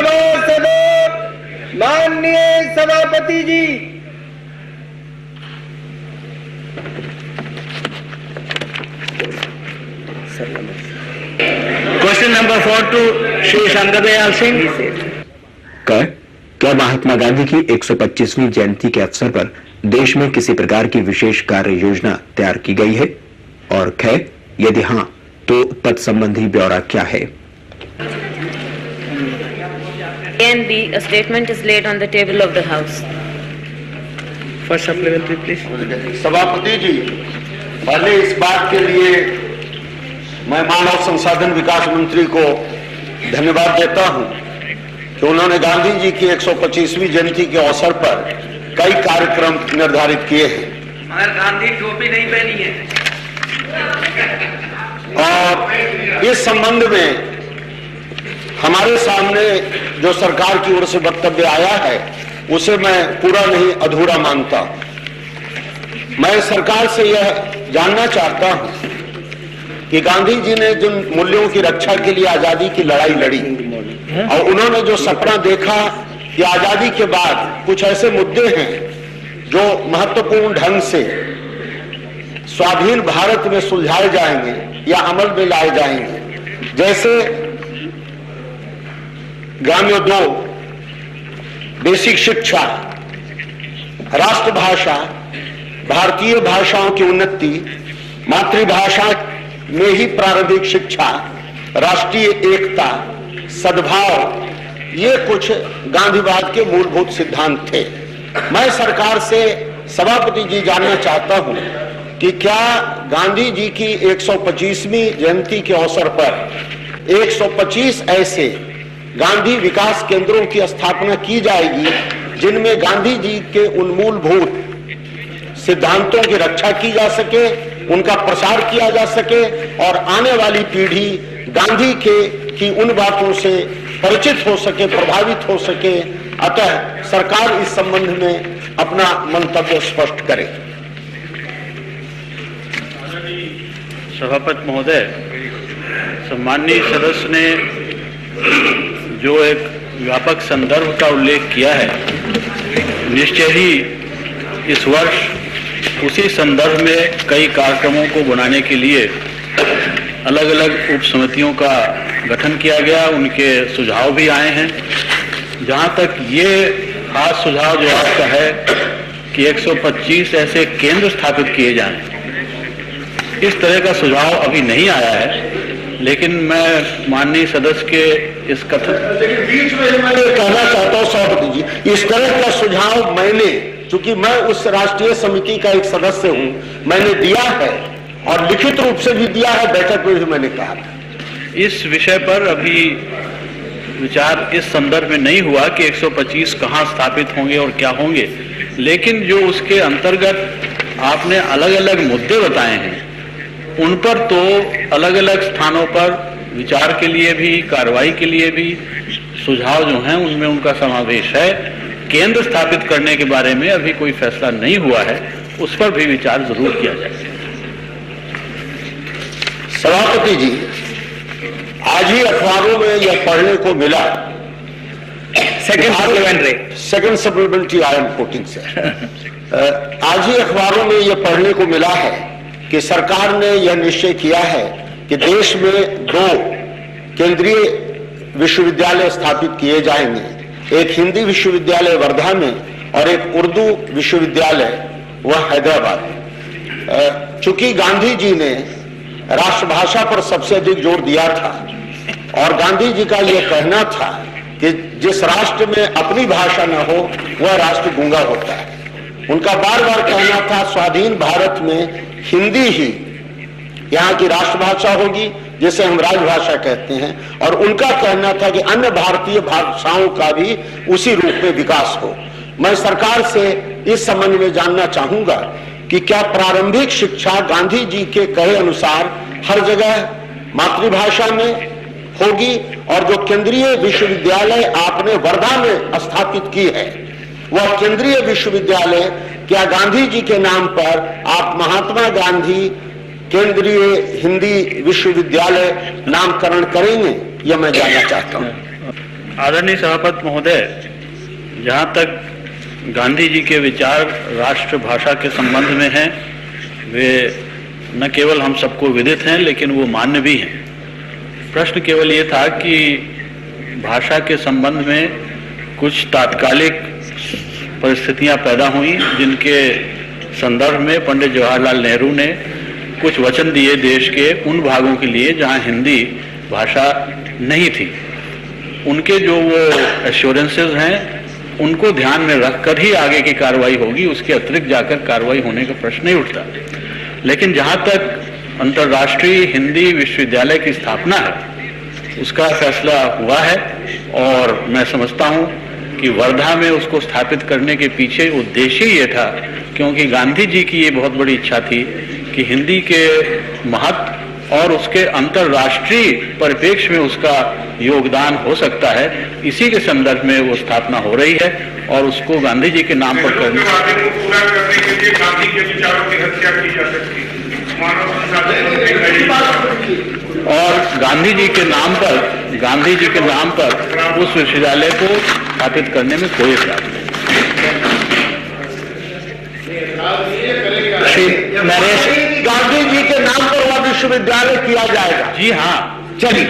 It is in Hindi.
सभासदों, माननीय सभापति जी। Question number 4 to Shri Shankar Dayal Singh. क्या महात्मा गांधी की 125वीं जयंती के अवसर पर देश में किसी प्रकार की विशेष कार्य योजना तैयार की गई है? और ख, यदि हां तो तत्संबंधी ब्यौरा क्या है? And B, a statement is laid on the table of the House. First supplementary please. सभापति जी, पहले इस बात के लिए मैं मानव संसाधन विकास मंत्री को धन्यवाद देता हूं कि उन्होंने गांधी जी की 125वीं जयंती के अवसर पर कई कार्यक्रम निर्धारित किए हैं। मगर गांधी टोपी नहीं पहनी है। और इस संबंध में हमारे सामने जो सरकार की ओर से वक्तव्य आया है उसे मैं पूरा नहीं अधूरा मानता। मैं सरकार से यह जानना चाहता हूं कि गांधी जी ने जिन मूल्यों की रक्षा के लिए आजादी की लड़ाई लड़ी और उन्होंने जो सपना देखा कि आजादी के बाद कुछ ऐसे मुद्दे हैं जो महत्वपूर्ण ढंग से स्वाधीन भारत में सुलझाए जाएंगे या अमल में लाए जाएंगे, जैसे ग्रामोद्योग, बेसिक शिक्षा, राष्ट्रभाषा, भारतीय भाषाओं की उन्नति, मातृभाषा में ही प्रारंभिक शिक्षा, राष्ट्रीय एकता, सद्भाव, ये कुछ गांधीवाद के मूलभूत सिद्धांत थे। मैं सरकार से सभापति जी जानना चाहता हूं कि क्या गांधी जी की 125वीं जयंती के अवसर पर 125 ऐसे गांधी विकास केंद्रों की स्थापना की जाएगी जिनमें गांधी जी के उन मूलभूत सिद्धांतों की रक्षा की जा सके, उनका प्रसार किया जा सके और आने वाली पीढ़ी गांधी की उन बातों से परिचित हो सके, प्रभावित हो सके। अतः सरकार इस संबंध में अपना मंतव्य स्पष्ट करे। सभापति महोदय, सम्माननीय सदस्य ने जो एक व्यापक संदर्भ का उल्लेख किया है, निश्चय ही इस वर्ष उसी संदर्भ में कई कार्यक्रमों को बनाने के लिए अलग अलग उप समितियों का गठन किया गया, उनके सुझाव भी आए हैं। जहां तक ये खास सुझाव जो आपका है कि 125 ऐसे केंद्र स्थापित किए जाएं, इस तरह का सुझाव अभी नहीं आया है, लेकिन मैं माननीय सदस्य के इस कथन बीच में मैं ये कहना चाहता हूं सभापति जी, इस तरह का सुझाव मैंने, चूंकि मैं उस राष्ट्रीय समिति का एक सदस्य हूं, मैंने दिया है और लिखित रूप से भी दिया है, बैठक में भी मैंने कहा। इस विषय पर अभी विचार इस संदर्भ में नहीं हुआ कि 125 कहां स्थापित होंगे और क्या होंगे, लेकिन जो उसके अंतर्गत आपने अलग अलग मुद्दे बताए हैं उन पर तो अलग अलग स्थानों पर विचार के लिए भी, कार्रवाई के लिए भी सुझाव जो हैं उनमें उनका समावेश है। केंद्र स्थापित करने के बारे में अभी कोई फैसला नहीं हुआ है, उस पर भी विचार जरूर किया जाए। सभापति जी, आज ही अखबारों में यह पढ़ने को मिला, second supplementary I am quoting से, आज ही अखबारों में यह पढ़ने को मिला है कि सरकार ने यह निश्चय किया है कि देश में 2 केंद्रीय विश्वविद्यालय स्थापित किए जाएंगे, एक हिंदी विश्वविद्यालय वर्धा में और एक उर्दू विश्वविद्यालय वह हैदराबाद में। चूंकि गांधी जी ने राष्ट्रभाषा पर सबसे अधिक जोर दिया था और गांधी जी का यह कहना था कि जिस राष्ट्र में अपनी भाषा न हो वह राष्ट्र गूंगा होता है। उनका बार बार कहना था स्वाधीन भारत में हिंदी ही यहाँ की राष्ट्रभाषा होगी, जिसे हम राजभाषा कहते हैं, और उनका कहना था कि अन्य भारतीय भाषाओं का भी उसी रूप में विकास हो। मैं सरकार से इस संबंध में जानना चाहूंगा कि क्या प्रारंभिक शिक्षा गांधी जी के कहे अनुसार हर जगह मातृभाषा में होगी, और जो केंद्रीय विश्वविद्यालय आपने वर्धा में स्थापित की है वह केंद्रीय विश्वविद्यालय क्या गांधी जी के नाम पर आप महात्मा गांधी केंद्रीय हिंदी विश्वविद्यालय नामकरण करेंगे, यह मैं जानना चाहता हूं। आदरणीय सभापति महोदय, जहाँ तक गांधी जी के विचार राष्ट्रभाषा के संबंध में हैं, वे न केवल हम सबको विदित हैं लेकिन वो मान्य भी हैं। प्रश्न केवल ये था कि भाषा के संबंध में कुछ तात्कालिक परिस्थितियां पैदा हुई जिनके संदर्भ में पंडित जवाहरलाल नेहरू ने कुछ वचन दिए देश के उन भागों के लिए जहां हिंदी भाषा नहीं थी। उनके जो वो एश्योरेंसेस हैं उनको ध्यान में रखकर ही आगे की कार्रवाई होगी, उसके अतिरिक्त जाकर कार्रवाई होने का प्रश्न नहीं उठता। लेकिन जहां तक अंतर्राष्ट्रीय हिंदी विश्वविद्यालय की स्थापना है उसका फैसला हुआ है और मैं समझता हूं कि वर्धा में उसको स्थापित करने के पीछे उद्देश्य ये था क्योंकि गांधी जी की ये बहुत बड़ी इच्छा थी कि हिंदी के महत्व और उसके अंतर्राष्ट्रीय परिप्रेक्ष्य में उसका योगदान हो सकता है। इसी के संदर्भ में वो स्थापना हो रही है और उसको गांधी जी के नाम पर करने को पूरा करने के लिए गांधी के विचारों की हत्या की जा सकती है। मानव संसाधन और गांधी जी के नाम पर उस विश्वविद्यालय को स्थापित करने में कोई इतराज नहीं। श्री नरेश, गांधी जी के नाम पर वह विश्वविद्यालय किया जाएगा? जी हाँ। चलिए